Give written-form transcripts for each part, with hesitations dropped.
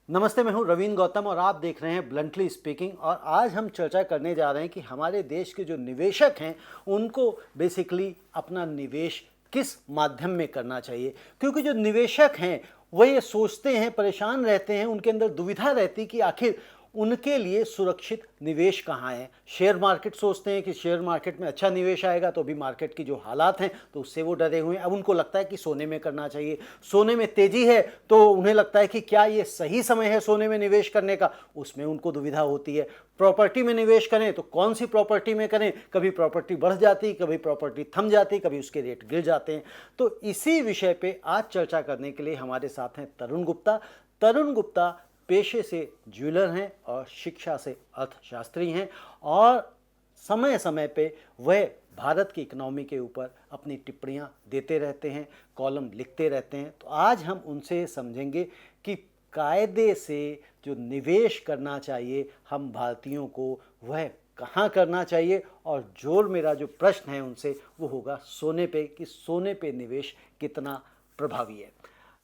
नमस्ते, मैं हूं रवीन गौतम और आप देख रहे हैं ब्लंटली स्पीकिंग। और आज हम चर्चा करने जा रहे हैं कि हमारे देश के जो निवेशक हैं उनको बेसिकली अपना निवेश किस माध्यम में करना चाहिए। क्योंकि जो निवेशक हैं वो ये सोचते हैं, परेशान रहते हैं, उनके अंदर दुविधा रहती कि आखिर उनके लिए सुरक्षित निवेश कहाँ है। शेयर मार्केट सोचते हैं कि शेयर मार्केट में अच्छा निवेश आएगा, तो अभी मार्केट की जो हालात हैं तो उससे वो डरे हुए हैं। अब उनको लगता है कि सोने में करना चाहिए, सोने में तेजी है तो उन्हें लगता है कि क्या ये सही समय है सोने में निवेश करने का, उसमें उनको दुविधा होती है। प्रॉपर्टी में निवेश करें तो कौन सी प्रॉपर्टी में करें, कभी प्रॉपर्टी बढ़ जाती, कभी प्रॉपर्टी थम जाती, कभी उसके रेट गिर जाते हैं। तो इसी विषय पे आज चर्चा करने के लिए हमारे साथ हैं तरुण गुप्ता। तरुण गुप्ता पेशे से ज्वेलर हैं और शिक्षा से अर्थशास्त्री हैं, और समय समय पे वह भारत की इकोनॉमी के ऊपर अपनी टिप्पणियां देते रहते हैं, कॉलम लिखते रहते हैं। तो आज हम उनसे समझेंगे कि कायदे से जो निवेश करना चाहिए हम भारतीयों को, वह कहाँ करना चाहिए। और जोर मेरा जो प्रश्न है उनसे वो होगा सोने पे, कि सोने पे निवेश कितना प्रभावी है।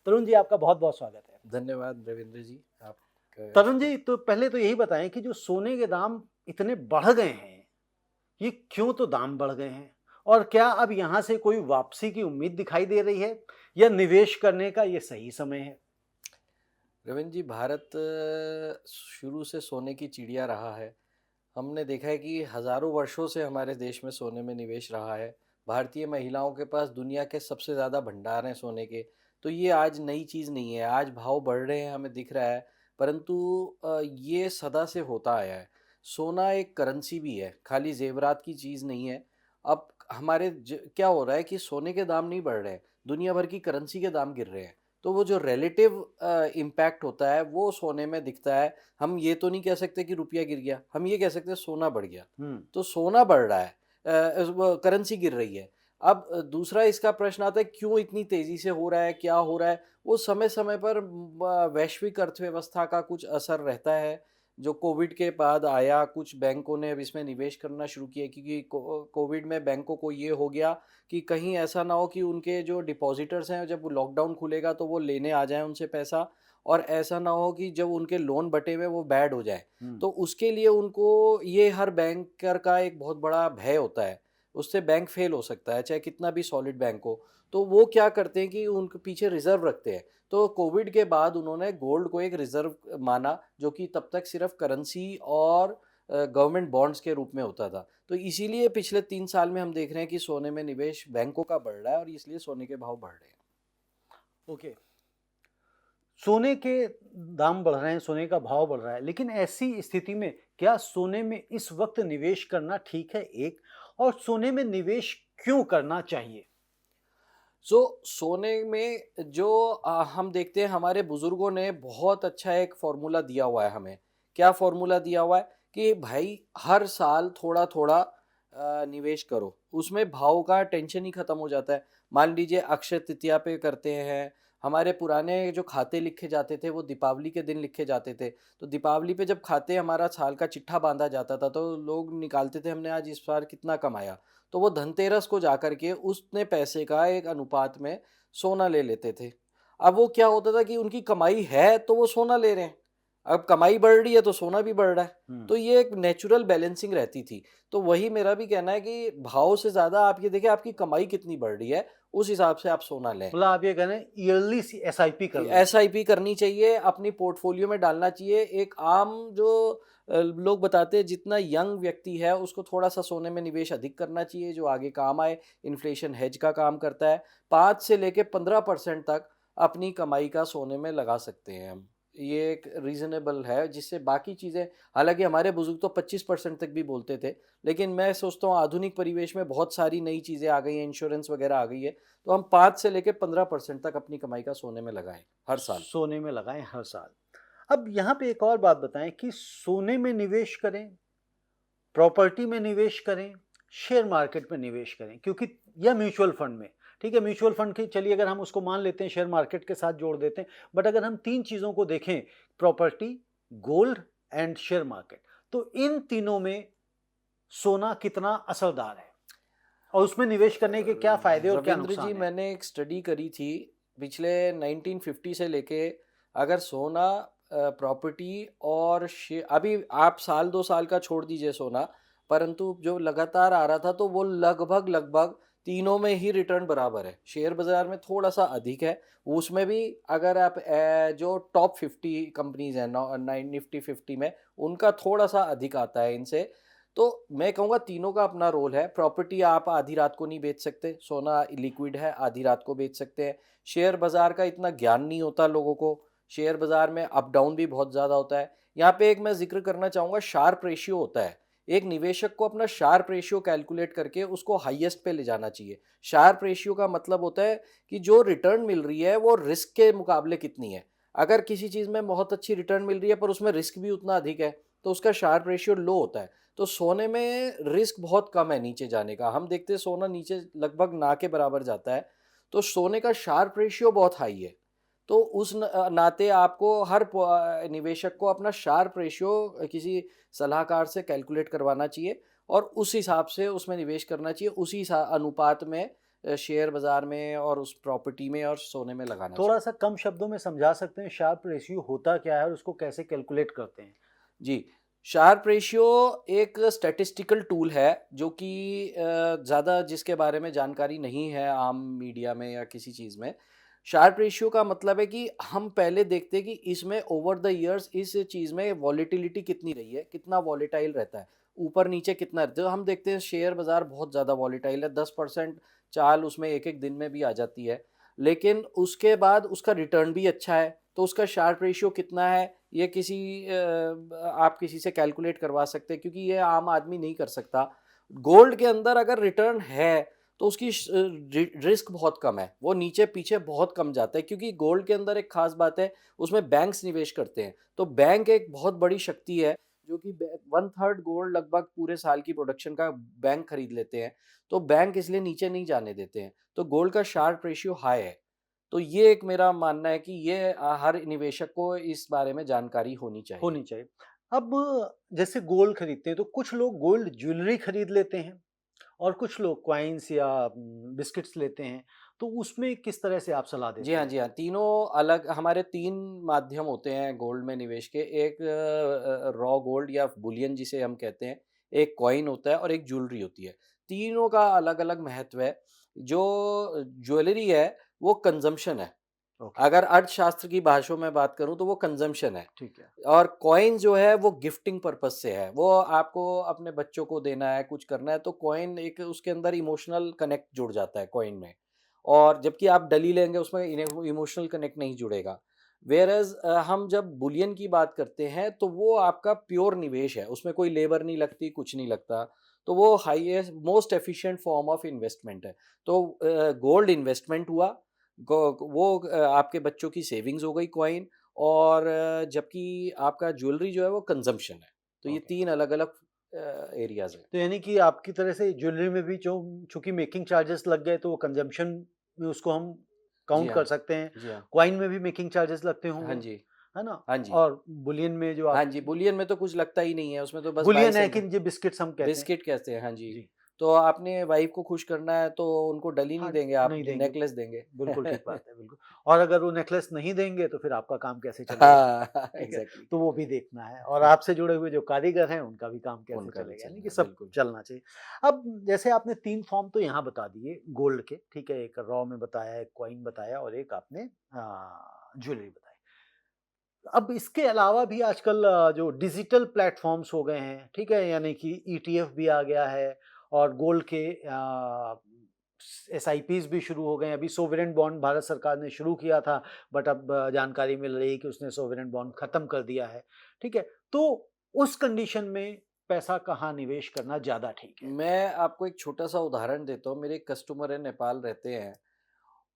तरुण जी, आपका बहुत बहुत स्वागत है। धन्यवाद रविंद्र जी। आप तरुण जी, तो पहले तो यही बताएं कि जो सोने के दाम इतने बढ़ गए हैं, ये क्यों तो दाम बढ़ गए हैं, और क्या अब यहाँ से कोई वापसी की उम्मीद दिखाई दे रही है, या निवेश करने का ये सही समय है? रविंद्र जी, भारत शुरू से सोने की चिड़िया रहा है। हमने देखा है कि हजारों वर्षों से हमारे देश में सोने में निवेश रहा है। भारतीय महिलाओं के पास दुनिया के सबसे ज़्यादा भंडार हैं सोने के। तो ये आज नई चीज़ नहीं है, आज भाव बढ़ रहे हैं हमें दिख रहा है। परंतु ये सदा से होता आया है। सोना एक करेंसी भी है, खाली जेवरात की चीज़ नहीं है। अब हमारे क्या हो रहा है कि सोने के दाम नहीं बढ़ रहे हैं, दुनिया भर की करेंसी के दाम गिर रहे हैं। तो वो जो रिलेटिव इम्पैक्ट होता है वो सोने में दिखता है। हम ये तो नहीं कह सकते कि रुपया गिर गया, हम ये कह सकते हैं सोना बढ़ गया। हम्म। तो सोना बढ़ रहा है, वो करेंसी गिर रही है। अब दूसरा इसका प्रश्न आता है क्यों इतनी तेजी से हो रहा है, क्या हो रहा है? वो समय समय पर वैश्विक अर्थव्यवस्था का कुछ असर रहता है। जो कोविड के बाद आया, कुछ बैंकों ने अब इसमें निवेश करना शुरू किया, क्योंकि कोविड में बैंकों को ये हो गया कि कहीं ऐसा ना हो कि उनके जो डिपॉजिटर्स हैं जब लॉकडाउन खुलेगा तो वो लेने आ जाएं उनसे पैसा, और ऐसा ना हो कि जब उनके लोन बटे हुए वो बैड हो जाए। हम्म। तो उसके लिए उनको ये हर बैंकर का एक बहुत बड़ा भय होता है, उससे बैंक फेल हो सकता है चाहे कितना भी सॉलिड बैंक हो। तो वो क्या करते हैं कि उनके पीछे रिजर्व रखते हैं। तो कोविड के बाद उन्होंने गोल्ड को एक रिजर्व माना, जो कि तब तक सिर्फ करेंसी और गवर्नमेंट बॉन्ड्स के रूप में होता था। तो इसीलिए पिछले 3 साल में हम देख रहे हैं कि सोने में निवेश बैंकों का बढ़ रहा है और इसलिए सोने के भाव बढ़ रहे हैं। ओके। सोने के दाम बढ़ रहे हैं, सोने का भाव बढ़ रहा है, लेकिन ऐसी स्थिति में क्या सोने में इस वक्त निवेश करना ठीक है, एक? और सोने में निवेश क्यों करना चाहिए? सोने में जो हम देखते हैं हमारे बुजुर्गों ने बहुत अच्छा एक फॉर्मूला दिया हुआ है हमें। क्या फॉर्मूला दिया हुआ है कि भाई हर साल थोड़ा थोड़ा निवेश करो, उसमें भाव का टेंशन ही खत्म हो जाता है। मान लीजिए अक्षय तृतीया पे करते हैं। हमारे पुराने जो खाते लिखे जाते थे वो दीपावली के दिन लिखे जाते थे। तो दीपावली पे जब खाते हमारा साल का चिट्ठा बांधा जाता था तो लोग निकालते थे हमने आज इस बार कितना कमाया। तो वो धनतेरस को जाकर के उतने पैसे का एक अनुपात में सोना ले लेते थे। अब वो क्या होता था कि उनकी कमाई है तो वो सोना ले रहे हैं, अब कमाई बढ़ रही है तो सोना भी बढ़ रहा है। हम्म। तो ये एक नेचुरल बैलेंसिंग रहती थी। तो वही मेरा भी कहना है कि भाव से ज़्यादा आप ये देखिए आपकी कमाई कितनी बढ़ रही है, उस हिसाब से आप सोना लें। मतलब आप ये कह रहे हैं ईयरली एसआईपी कर लें? एसआईपी करनी चाहिए, अपनी पोर्टफोलियो में डालना चाहिए। एक आम जो लोग बताते हैं जितना यंग व्यक्ति है उसको थोड़ा-सा सोने में निवेश अधिक करना चाहिए जो आगे काम आए। इन्फ्लेशन हेज का काम करता है। 5 से लेके 15% तक अपनी कमाई का सोने में लगा सकते हैं हम। ये एक रीज़नेबल है जिससे बाकी चीज़ें, हालाँकि हमारे बुज़ुर्ग तो 25% तक भी बोलते थे, लेकिन मैं सोचता हूँ आधुनिक परिवेश में बहुत सारी नई चीज़ें आ गई हैं, इंश्योरेंस वग़ैरह आ गई है। तो हम 5 से लेके 15% तक अपनी कमाई का सोने में लगाएँ, हर साल। सोने में लगाएं हर साल। अब यहाँ पे एक और बात बताएं कि सोने में निवेश करें, प्रॉपर्टी में निवेश करें, शेयर मार्केट में निवेश करें, क्योंकि या म्यूचुअल फंड में। ठीक है, म्यूचुअल फंड की चलिए अगर हम उसको मान लेते हैं, शेयर मार्केट के साथ जोड़ देते हैं, बट अगर हम तीन चीज़ों को देखें, property, gold and share market, तो इन तीनों में सोना कितना असरदार है, और उसमें निवेश करने के क्या फायदे और क्या रविंद्र जी, नुकसान है? मैंने एक स्टडी करी थी पिछले 1950 से लेके। अगर सोना प्रॉपर्टी और अभी आप साल 2 साल का छोड़ दीजिए सोना, परंतु जो लगातार आ रहा था तो वो लगभग लगभग तीनों में ही रिटर्न बराबर है। शेयर बाज़ार में थोड़ा-सा अधिक है, उसमें भी अगर आप जो टॉप 50 कंपनीज़ हैं नौ नाइन निफ्टी 50 में, उनका थोड़ा-सा अधिक आता है इनसे। तो मैं कहूँगा तीनों का अपना रोल है। प्रॉपर्टी आप आधी रात को नहीं बेच सकते, सोना लिक्विड है, आधी रात को बेच सकते हैं। शेयर बाज़ार का इतना ज्ञान नहीं होता लोगों को, शेयर बाज़ार में अप डाउन भी बहुत ज़्यादा होता है। यहाँ पे एक मैं ज़िक्र करना चाहूँगा, शार्प रेशियो होता है। एक निवेशक को अपना शार्प रेशियो कैलकुलेट करके उसको हाईएस्ट पे ले जाना चाहिए। शार्प रेशियो का मतलब होता है कि जो रिटर्न मिल रही है वो रिस्क के मुकाबले कितनी है। अगर किसी चीज़ में बहुत अच्छी रिटर्न मिल रही है पर उसमें रिस्क भी उतना अधिक है, तो उसका शार्प रेशियो लो होता है। तो सोने में रिस्क बहुत कम है नीचे जाने का। हम देखते हैं सोना नीचे लगभग ना के बराबर जाता है, तो सोने का शार्प रेशियो बहुत हाई है। तो उस नाते आपको निवेशक को अपना शार्प रेशियो किसी सलाहकार से कैलकुलेट करवाना चाहिए और उस हिसाब से उसमें निवेश करना चाहिए, उसी अनुपात में शेयर बाजार में और उस प्रॉपर्टी में और सोने में लगाना चाहिए। थोड़ा सा कम शब्दों में समझा सकते हैं शार्प रेशियो होता क्या है और उसको कैसे कैलकुलेट करते हैं? जी, शार्प रेशियो एक स्टैटिस्टिकल टूल है जो कि ज़्यादा जिसके बारे में जानकारी नहीं है आम मीडिया में या किसी चीज़ में। शार्प रेशियो का मतलब है कि हम पहले देखते हैं कि इसमें ओवर द इयर्स इस चीज़ में वॉलेटिलिटी कितनी रही है, कितना वॉलेटाइल रहता है, ऊपर-नीचे कितना रहता है। तो हम देखते हैं शेयर बाज़ार बहुत ज़्यादा वॉलेटाइल है, 10% चाल उसमें एक-एक दिन में भी आ जाती है। लेकिन उसके बाद उसका रिटर्न भी अच्छा है, तो उसका शार्प रेशियो कितना है ये आप किसी से कैलकुलेट करवा सकते हैं क्योंकि ये आम आदमी नहीं कर सकता। गोल्ड के अंदर अगर रिटर्न है तो उसकी रिस्क बहुत कम है, वो नीचे पीछे बहुत कम जाता है क्योंकि गोल्ड के अंदर एक खास बात है, उसमें बैंक्स निवेश करते हैं। तो बैंक एक बहुत बड़ी शक्ति है जो कि 1/3 गोल्ड लगभग पूरे साल की प्रोडक्शन का बैंक खरीद लेते हैं, तो बैंक इसलिए नीचे नहीं जाने देते हैं। तो गोल्ड का शार्प रेशियो हाई है। तो ये एक मेरा मानना है कि ये हर निवेशक को इस बारे में जानकारी होनी चाहिए। होनी चाहिए। अब जैसे गोल्ड खरीदते हैं तो कुछ लोग गोल्ड ज्वेलरी खरीद लेते हैं और कुछ लोग कॉइन्स या बिस्किट्स लेते हैं। तो उसमें किस तरह से आप सलाह जी देते हाँ, हैं? जी हाँ। तीनों अलग हमारे 3 माध्यम होते हैं गोल्ड में निवेश के। एक रॉ गोल्ड या बुलियन जिसे हम कहते हैं, एक कॉइन होता है और एक ज्वेलरी होती है। तीनों का अलग-अलग महत्व है। जो ज्वेलरी है, वो कंज़म्पशन है। ओके, अगर अर्थशास्त्र की भाषा में बात करूँ तो वो कंज़म्पशन है। ठीक है। और कॉइन जो है वो गिफ्टिंग पर्पज़ से है। वो आपको अपने बच्चों को देना है, कुछ करना है तो कॉइन एक उसके अंदर इमोशनल कनेक्ट जुड़ जाता है कॉइन में। और जबकि आप डली लेंगे उसमें इमोशनल कनेक्ट नहीं जुड़ेगा। व्हेयरएज़ हम जब बुलियन की बात करते हैं तो वो आपका प्योर निवेश है। उसमें कोई लेबर नहीं लगती, कुछ नहीं लगता। तो वो highest most efficient form of investment है। तो गोल्ड इन्वेस्टमेंट हुआ, आपके बच्चों की सेविंग्स हो गई कॉइन और जबकि आपका ज्वेलरी जो है वो कंज़म्पशन है। तो ये ओके। 3 अलग-अलग एरियाज़ हैं। तो यानी कि आपकी तरह से ज्वेलरी में भी जो चूँकि मेकिंग चार्जेस लग गए तो वो कंज़म्पशन में उसको हम जी काउंट कर हाँ। सकते हैं। जी हाँ। कॉइन में भी मेकिंग चार्जेस लगते हाँ होंगे, जी। है ना? हाँ जी। और बुलियन में जो हाँ आप जी, बुलियन में तो कुछ लगता ही नहीं है, उसमें तो बस बाय बुलियन है सेल कि ये बिस्किट्स हम कहते हैं। बिस्किट कहते हैं, हाँ जी। जी। तो आपने वाइफ़ को खुश करना है तो उनको डली नहीं हाँ, देंगे आप, नहीं देंगे। नेकलेस देंगे। बिल्कुल ठीक बात है, बिल्कुल। और अगर वो नेकलेस नहीं देंगे तो फिर आपका काम कैसे चलेगा? हाँ, ठीक है? एग्ज़ैक्टली। तो वो भी देखना है और आपसे जुड़े हुए जो कारीगर हैं उनका भी काम कैसे उनका भी चलेगा, यानी चलना कि है, सब बिल्कुल। चलना चाहिए। अब जैसे आपने 3 फॉर्म तो यहाँ बता दिए गोल्ड के, ठीक है? एक रॉ में बताया, एक कॉइन बताया और एक आपने ज्वेलरी बताई। अब इसके अलावा भी आजकल जो डिजिटल प्लेटफ़ॉर्म्स हो गए हैं, ठीक है? यानी कि ईटीएफ भी आ गया है और गोल्ड के एसआईपीज़ भी शुरू हो गए हैं। अभी सोवरेन बॉन्ड भारत सरकार ने शुरू किया था, बट अब जानकारी मिल रही है कि उसने सोवरेन बॉन्ड खत्म कर दिया है, ठीक है? तो उस कंडीशन में पैसा कहाँ निवेश करना ज़्यादा ठीक है? मैं आपको एक छोटा-सा उदाहरण देता हूँ, मेरे एक कस्टमर हैं, नेपाल रहते हैं।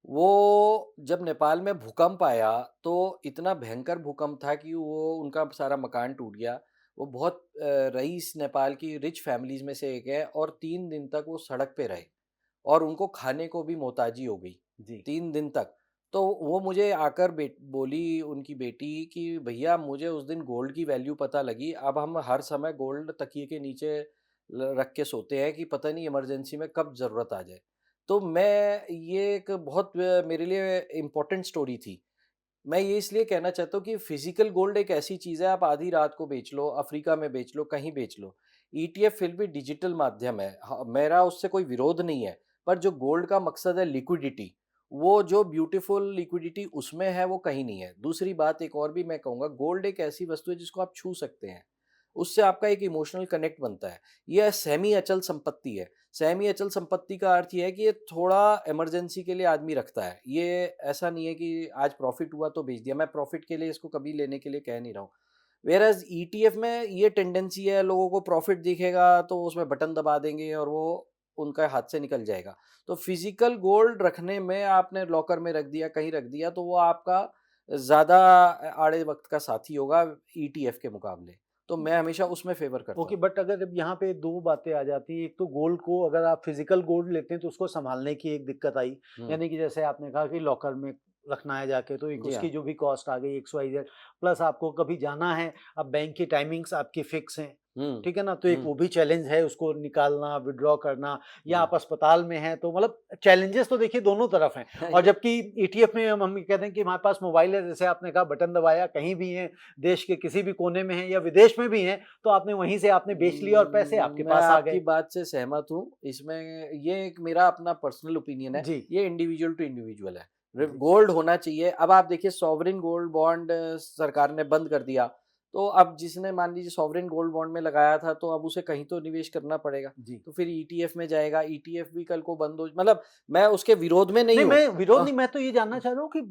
वो जब नेपाल में भूकंप आया, तो इतना भयंकर भूकंप था कि वो उनका सारा मकान टूट गया। वो बहुत रईस नेपाल की रिच फैमिलीज़ में से एक है और 3 दिन तक वो सड़क पे रहे और उनको खाने को भी मोहताजी हो गई, जी, 3 दिन तक। तो वो मुझे आकर बोली उनकी बेटी कि भैया मुझे उस दिन गोल्ड की वैल्यू पता लगी, अब हम हर समय गोल्ड तकिए के नीचे रख के सोते हैं कि पता नहीं इमरजेंसी में कब ज़रूरत आ जाए। तो मैं ये एक बहुत मेरे लिए इम्पोर्टेंट स्टोरी थी मैं ये इसलिए कहना चाहता हूँ कि फिजिकल गोल्ड एक ऐसी चीज़ है, आप आधी रात को बेच लो, अफ्रीका में बेच लो, कहीं बेच लो। ईटीएफ फिर भी डिजिटल माध्यम है। हाँ, मेरा उससे कोई विरोध नहीं है, पर जो गोल्ड का मकसद है लिक्विडिटी, वो जो ब्यूटीफुल लिक्विडिटी उसमें है, वो कहीं नहीं है। दूसरी बात एक और भी मैं कहूँगा, गोल्ड एक ऐसी वस्तु है जिसको आप छू सकते हैं, उससे आपका एक इमोशनल कनेक्ट बनता है। ये सेमी अचल संपत्ति है। सेमी अचल संपत्ति का अर्थ ये है कि ये थोड़ा इमरजेंसी के लिए आदमी रखता है। ये ऐसा नहीं है कि आज प्रॉफिट हुआ तो बेच दिया। मैं प्रॉफिट के लिए इसको कभी लेने के लिए कह नहीं रहा हूँ। व्हेयरएज़ ईटीएफ में ये टेंडेंसी है, लोगों को प्रॉफिट दिखेगा तो उसमें बटन दबा देंगे और वो उनका हाथ से निकल जाएगा। तो फिजिकल गोल्ड रखने में, आपने लॉकर में रख दिया, कहीं रख दिया, तो वो आपका ज़्यादा आड़े वक़्त का साथी होगा ईटीएफ के मुकाबले। तो मैं हमेशा उसमें फ़ेवर करता ओके, हूँ। बट अगर अब यहाँ पे दो बातें आ जाती हैं। एक तो गोल्ड को अगर आप फिजिकल गोल्ड लेते हैं तो उसको संभालने की एक दिक्कत आई, हुँ। यानी कि जैसे आपने कहा कि लॉकर में रखना है जाके, तो एक जी उसकी हाँ। जो भी कॉस्ट आ गई एक्स वाई जेड, प्लस आपको कभी जाना है, अब बैंक की टाइमिंग्स आपकी फिक्स हैं, हुँ, ठीक है ना, तो एक हुँ। वो भी चैलेंज है उसको निकालना, विड्रॉ करना, या जी। आप अस्पताल में हैं, तो मतलब चैलेंजेस तो देखिए दोनों तरफ हैं। और जबकि ईटीएफ में हम कहते हैं कि हमारे पास मोबाइल है, जैसे आपने कहा बटन दबाया, कहीं भी हैं, देश के किसी भी कोने में हैं या विदेश में भी हैं, तो आपने वहीं से आपने बेच लिया और पैसे आपके मैं पास आ आपकी गए। बात से सहमत हूँ। इसमें ये एक मेरा अपना पर्सनल ओपिनियन है। जी, ये इंडिविजुअल टू इंडिविजुअल है। जी। गोल्ड होना चाहिए। अब आप देखिए, सॉवरेन गोल्ड बॉन्ड सरकार ने बंद कर दिया। तो अब जिसने मान लीजिए सॉवरेन गोल्ड बॉन्ड में लगाया था, तो अब उसे कहीं तो निवेश करना पड़ेगा। जी। तो फिर ईटीएफ में जाएगा। ईटीएफ भी कल को बंद हो, मतलब मैं उसके विरोध में नहीं नहीं, हूँ। मैं विरोध अ, नहीं, मैं तो ये जानना चाह रहा हूँ कि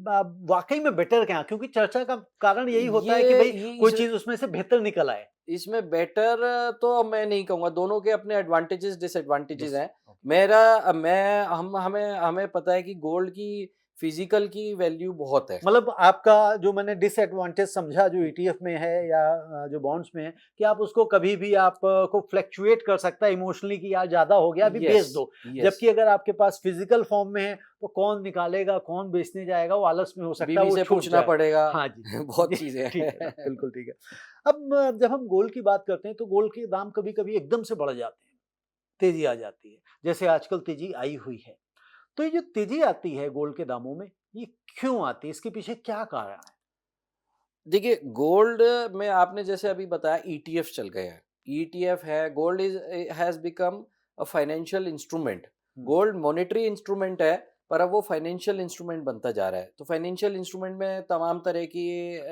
वाक़ई में बेटर क्या है? क्योंकि चर्चा का कारण यही होता है कि ये भई ये कोई चीज़ उसमें से बेहतर निकल आए। इसमें बेटर तो मैं नहीं कहूँगा। दोनों के अपने एडवांटेजेस डिसएडवांटेजेस डिस हैं। ओके। मेरा मैं हम हमें हमें पता है कि गोल्ड की फिजिकल की वैल्यू बहुत है। मतलब आपका जो मैंने डिसएडवांटेज समझा जो ईटीएफ में है या जो बॉन्ड्स में है, कि आप उसको कभी भी आप को फ्लक्चुएट कर सकता है इमोशनली कि यार ज़्यादा हो गया, अभी यस, बेच दो। यस। जबकि अगर आपके पास फिजिकल फॉर्म में है, तो कौन निकालेगा, कौन बेचने जाएगा, वो आलस में हो सकता है बीवी वो से छूट पूछना जाए। पड़ेगा। हाँ जी। बहुत जी, चीजें ठीक है ना, हैं। बिल्कुल ठीक है। अब जब हम गोल्ड की बात करते हैं तो गोल्ड के दाम कभी-कभी एकदम से बढ़ जाते हैं, तेज़ी आ जाती है। जैसे आजकल तेज़ी आई हुई है। तो ये जो तेज़ी आती है गोल्ड के दामों में, ये क्यों आती है? इसके पीछे क्या कारण है? देखिए, गोल्ड में आपने जैसे अभी बताया ईटीएफ चल गए हैं। ईटीएफ है, gold is has become a financial instrument. Hmm. Gold monetary instrument है, पर अब वो फाइनेंशियल इंस्ट्रूमेंट बनता जा रहा है। तो फाइनेंशियल इंस्ट्रूमेंट में तमाम तरह की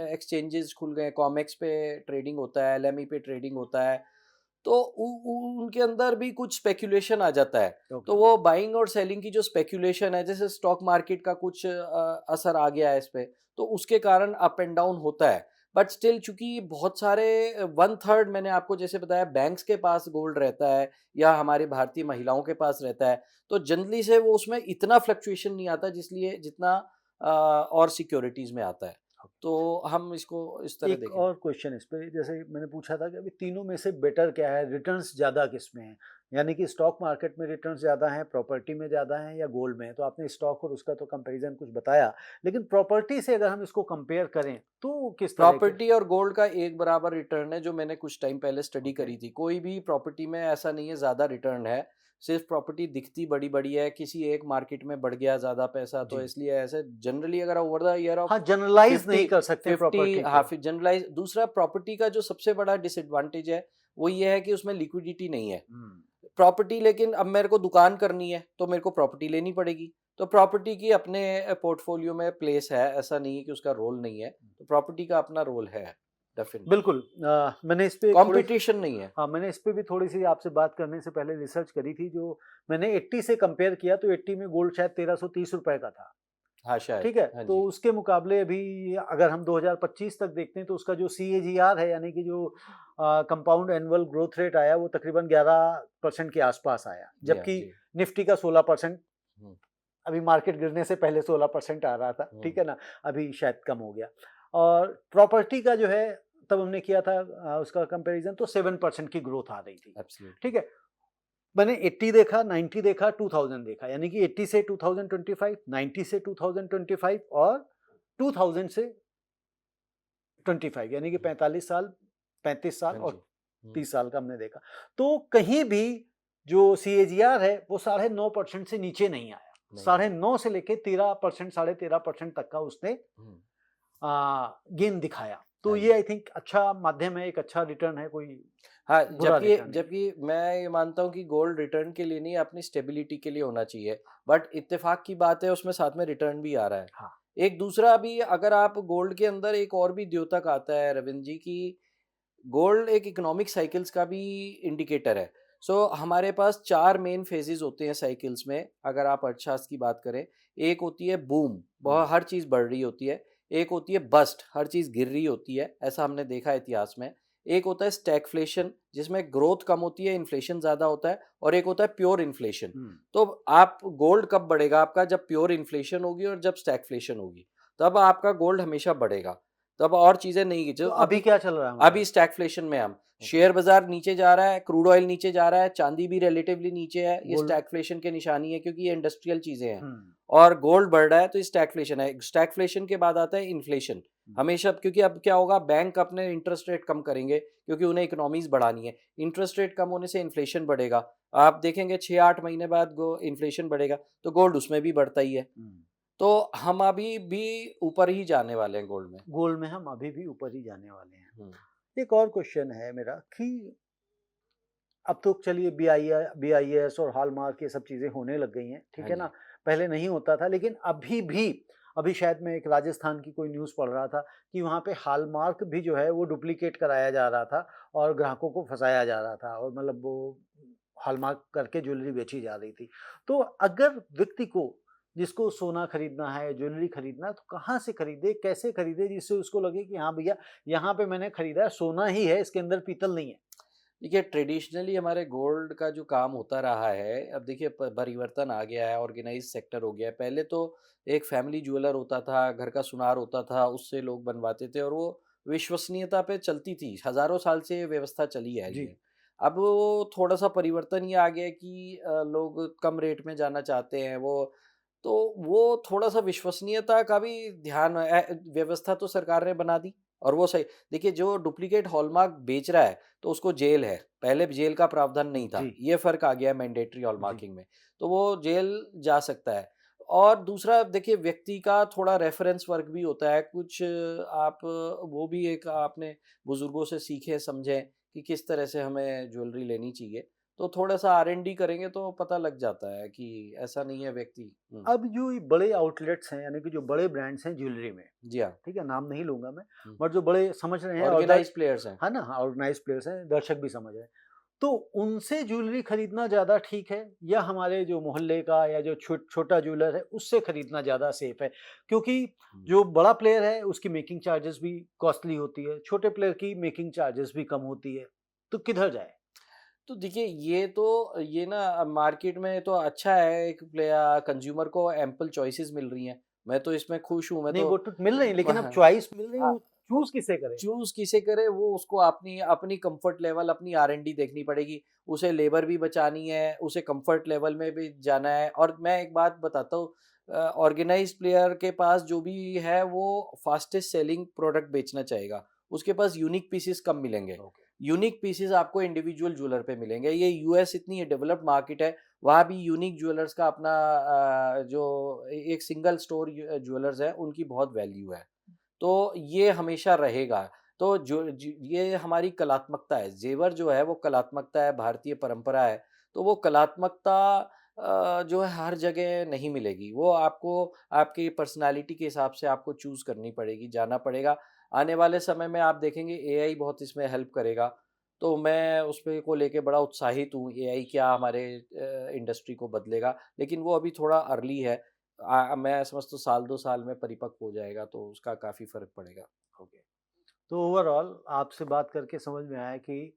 एक्सचेंजेस खुल गए हैं। कॉमेक्स पे ट्रेडिंग होता है, एलएमई पे ट्रेडिंग होता है। तो उनके अंदर भी कुछ स्पेकुलेशन आ जाता है। तो ओके। वो बाइंग और सेलिंग की जो स्पेकुलेशन है, जैसे स्टॉक मार्केट का कुछ असर आ गया है इस पे, तो उसके कारण अप एंड डाउन होता है। बट स्टिल चूंकि बहुत सारे 1/3 मैंने आपको जैसे बताया बैंक्स के पास गोल्ड रहता है, या हमारी भारतीय महिलाओं के पास रहता है, तो जनरली से वो उसमें इतना फ्लक्चुएशन नहीं आता जितना और सिक्योरिटीज में आता है। तो हम इसको इस तरह एक देखें। और क्वेश्चन इस पे, जैसे मैंने पूछा था कि अभी तीनों में से बेटर क्या है, रिटर्न्स ज़्यादा किसमें हैं? यानी कि स्टॉक मार्केट में रिटर्न्स ज़्यादा हैं, प्रॉपर्टी में ज़्यादा हैं या गोल्ड में है? तो आपने स्टॉक और उसका तो कंपैरिजन कुछ बताया, लेकिन प्रॉपर्टी से अगर हम इसको कंपेयर करें, तो किस तरह के? प्रॉपर्टी और गोल्ड का एक बराबर रिटर्न है, जो मैंने कुछ टाइम पहले स्टडी ओके। करी थी। कोई भी प्रॉपर्टी में ऐसा नहीं है ज़्यादा रिटर्न है। सिर्फ प्रॉपर्टी दिखती बड़ी-बड़ी है, किसी एक मार्केट में बढ़ गया ज़्यादा पैसा, तो जी। इसलिए ऐसे जनरली अगर ओवर द ईयर ऑफ हाँ, जनरलाइज़ 50 नहीं कर सकते 50 प्रॉपर्टी हाँ, को। फिर जनरलाइज़। दूसरा, प्रॉपर्टी का जो सबसे बड़ा डिसएडवांटेज है, वो ये है कि उसमें लिक्विडिटी नहीं है। हुँ। प्रॉपर्टी, लेकिन अब मेरे को दुकान करनी है, तो मेरे को प्रॉपर्टी लेनी पड़ेगी। तो प्रॉपर्टी की अपने पोर्टफोलियो में प्लेस है, ऐसा नहीं है कि उसका रोल नहीं है। तो प्रॉपर्टी का अपना रोल है, डेफिनिटली। बिल्कुल। मैंने इस पे थोड़ी कॉम्पिटिशन नहीं है। हाँ, मैंने इस पे भी थोड़ी-सी आपसे बात करने से पहले रिसर्च करी थी, जो मैंने 80 से कंपेयर किया, तो 80 में गोल्ड शायद ₹1330 का था, हाँ, शायद। ठीक है? हाँ तो जी। उसके मुकाबले अभी अगर हम 2025 तक देखते हैं, तो उसका जो सीएजीआर है, यानी कि जो कंपाउंड एनुअल ग्रोथ रेट आया, वो तकरीबन 11% के आसपास आया। जी हाँ, जबकि जी। निफ्टी का 16%, हुँ, अभी मार्केट गिरने से पहले 16% आ रहा था, हुँ। ठीक है ना? अभी शायद कम हो गया। और प्रॉपर्टी का जो है, तब हमने किया था उसका कंपैरिज़न, तो 7% की ग्रोथ आ रही थी, एब्सोल्युटली। ठीक है? मैंने 80 देखा, 90 देखा, 2000 देखा, यानी कि 80 से 2025, 90 से 2025 और 2000 से 25, यानी कि हुँ, 45 साल, 35 साल हाँ जी। और हुँ, 30 साल का हमने देखा। तो कहीं भी जो सीएजीआर है, वो 9.5% से नीचे नहीं आया। नहीं है। 9.5 से लेके 13%, 13.5% तक का उसने हुँ, गेन दिखाया, तो हाँ ये जी। आई थिंक अच्छा माध्यम है, एक अच्छा रिटर्न है, कोई हाँ, बुरा जबकि रिटर्न नहीं है। जबकि मैं ये मानता हूँ कि गोल्ड रिटर्न के लिए नहीं, अपनी स्टेबिलिटी के लिए होना चाहिए। बट इत्तेफ़ाक की बात है, उसमें साथ में रिटर्न भी आ रहा है। हाँ। एक दूसरा भी, अगर आप गोल्ड के अंदर एक और भी द्योतक आता है रविंद्र जी, कि गोल्ड एक इकोनॉमिक साइकिल्स का भी इंडिकेटर है। हमारे पास 4 मेन फेजेज़ होते हैं साइकिल्स में, अगर आप अर्थशास्त्र की बात करें। एक होती है बूम, हुँ, बहुत हर चीज़ बढ़ रही होती है। एक होती है बस्ट, हर चीज़ गिर रही होती है, ऐसा हमने देखा है इतिहास में। एक होता है स्टैगफ्लेशन, जिसमें ग्रोथ कम होती है, इन्फ्लेशन ज़्यादा होता है, और एक होता है प्योर इन्फ्लेशन। हुँ। तो आप गोल्ड कब बढ़ेगा आपका? जब प्योर इन्फ्लेशन होगी और जब स्टैगफ्लेशन होगी, तब आपका गोल्ड हमेशा बढ़ेगा। तब और चीज़ें नहीं, जो तो अभी अभी क्या चल रहा है हमारे अभी यहाँ? स्टैगफ्लेशन में हम, ओके, शेयर बाजार नीचे जा रहा है, क्रूड ऑयल नीचे जा रहा है, चांदी भी रिलेटिवली नीचे है, ये गोल्ड स्टैगफ्लेशन की निशानी है, क्योंकि ये इंडस्ट्रियल चीजें हैं। हुँ, और गोल्ड बढ़ रहा है, तो ये स्टैगफ्लेशन है। स्टैगफ्लेशन के बाद आता है इन्फ्लेशन। हुँ। हमेशा, क्योंकि अब क्या होगा, बैंक अपने इंटरेस्ट रेट कम करेंगे, क्योंकि उन्हें इकोनॉमीज बढ़ानी है। इंटरेस्ट रेट कम होने से इन्फ्लेशन बढ़ेगा। आप देखेंगे 6-8 महीने बाद इन्फ्लेशन बढ़ेगा, तो गोल्ड उसमें भी बढ़ता ही है। हुँ। तो हम अभी भी ऊपर ही जाने वाले हैं गोल्ड में। गोल्ड में हम अभी भी ऊपर ही जाने वाले हैं। हम्म, एक और क्वेश्चन है मेरा कि अब तो चलिए बीआईएस और हॉलमार्क ये सब चीज़ें होने लग गई हैं, ठीक हाँ है ना? जी। पहले नहीं होता था, लेकिन अभी भी अभी शायद मैं एक राजस्थान की कोई न्यूज़ पढ़ रहा था कि वहाँ पे हॉलमार्क भी जो है वो डुप्लीकेट कराया जा रहा था और ग्राहकों को फँसाया जा रहा था और मतलब वो हॉलमार्क करके ज्वेलरी बेची जा रही थी। तो अगर व्यक्ति को जिसको सोना खरीदना है, ज्वेलरी खरीदना है, तो कहाँ से खरीदे, कैसे खरीदे जिससे उसको लगे कि हाँ भैया, यहाँ पे मैंने खरीदा है, सोना ही है, इसके अंदर पीतल नहीं है? देखिए, ट्रेडिशनली हमारे गोल्ड का जो काम होता रहा है, अब देखिए परिवर्तन आ गया है, ऑर्गेनाइज सेक्टर हो गया है। पहले तो एक फैमिली ज्वेलर होता था, घर का सुनार होता था, उससे लोग बनवाते थे, और वो विश्वसनीयता पे चलती थी। हजारों साल से ये व्यवस्था चली आ रही जी। है। अब वो थोड़ा सा परिवर्तन ये आ गया है कि लोग कम रेट में जाना चाहते हैं। तो वो थोड़ा सा विश्वसनीयता का भी ध्यान, व्यवस्था तो सरकार ने बना दी, और वो सही। देखिए, जो डुप्लीकेट हॉलमार्क बेच रहा है, तो उसको जेल है। पहले जेल का प्रावधान नहीं जी, था, ये फ़र्क आ गया है मैंडेटरी जी। हॉलमार्किंग में। तो वो जेल जा सकता है। और दूसरा, देखिए, व्यक्ति का थोड़ा रेफ़रेंस वर्क भी होता है। कुछ आप वो भी एक आपने बुज़ुर्गों से सीखें, समझें कि किस तरह से हमें ज्वेलरी लेनी चाहिए। तो थोड़ा-सा आर-एन-डी करेंगे तो पता लग जाता है कि ऐसा नहीं है व्यक्ति। हुँ। अब जो ये बड़े आउटलेट्स हैं, यानी कि जो बड़े ब्रांड्स हैं ज्वेलरी में, जी हाँ। ठीक है? नाम नहीं लूँगा मैं, हुँ। बट जो बड़े समझ रहे हैं और ऑर्गेनाइज़्ड प्लेयर्स हैं। है ना? हाँ, ऑर्गनाइज़्ड प्लेयर्स हैं, दर्शक भी समझ रहे हैं। तो उनसे ज्वेलरी खरीदना ज़्यादा ठीक है या हमारे जो मोहल्ले का या जो छोटा ज्वेलर है, उससे खरीदना ज़्यादा सेफ है? क्योंकि हुँ। जो बड़ा प्लेयर है, उसकी मेकिंग चार्जेस भी कॉस्टली होती है, छोटे प्लेयर की मेकिंग चार्जेस भी कम होती है। तो किधर जाए? तो देखिए, ये ना मार्केट में तो अच्छा है, एक प्लेयर कंज्यूमर को एम्पल चॉइसेस मिल रही हैं। मैं तो इसमें खुश हूँ। मैं नहीं, तो वो तो मिल रही है, लेकिन अब चॉइस मिल रही है, वो चूज़ किसे करें? चूज़ किसे करे, वो उसको अपनी अपनी कंफर्ट लेवल, अपनी आर-एन-डी देखनी पड़ेगी। उसे लेबर भी बचानी है, उसे कंफर्ट लेवल में भी जाना है। और मैं एक बात बताता हूँ, ऑर्गेनाइज़्ड प्लेयर के पास जो भी है, वो फास्टेस्ट सेलिंग प्रोडक्ट बेचना चाहेगा। उसके पास यूनिक पीसेस कम मिलेंगे। ओके। यूनिक पीसेस आपको इंडिविजुअल ज्वेलर पे मिलेंगे। ये यूएस इतनी डेवलप्ड मार्केट है, वहाँ भी यूनिक ज्वेलर्स का अपना जो एक सिंगल स्टोर ज्वेलर्स है, उनकी बहुत वैल्यू है। तो ये हमेशा रहेगा। तो ये हमारी कलात्मकता है। ज़ेवर जो है वो कलात्मकता है, भारतीय परंपरा है। तो वो कलात्मकता जो है हर जगह नहीं मिलेगी। वो आपको आपकी पर्सनैलिटी के हिसाब से आपको चूज़ करनी पड़ेगी, जाना पड़ेगा। आने वाले समय में आप देखेंगे एआई बहुत इसमें हेल्प करेगा। तो मैं उसपे को लेके बड़ा उत्साहित हूँ, एआई क्या हमारे इंडस्ट्री को बदलेगा। लेकिन वो अभी थोड़ा अर्ली है। मैं समझता हूँ साल 2 साल में परिपक्व हो जाएगा, तो उसका काफ़ी फ़र्क पड़ेगा। ओके। तो ओवरऑल आपसे बात करके समझ में आया कि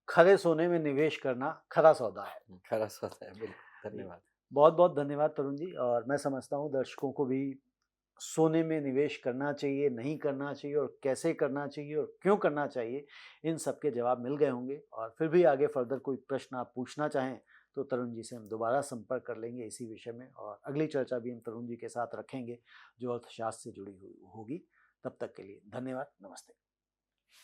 खरे सोने में निवेश करना खरा सौदा है। खरा सोता है, बिल्कुल, जी, धन्यवाद। बहुत-बहुत धन्यवाद तरुण जी और मैं समझता हूँ दर्शकों को भी सोने में निवेश करना चाहिए, नहीं करना चाहिए और कैसे करना चाहिए और क्यों करना चाहिए, इन सब के जवाब मिल गए होंगे और फिर भी आगे फर्दर कोई प्रश्न आप पूछना चाहें, तो तरुण जी से हम दोबारा संपर्क कर लेंगे इसी विषय में और अगली चर्चा भी हम तरुण जी के साथ रखेंगे, जो अर्थशास्त्र से जुड़ी हुई होगी। तब तक के लिए धन्यवाद, नमस्ते।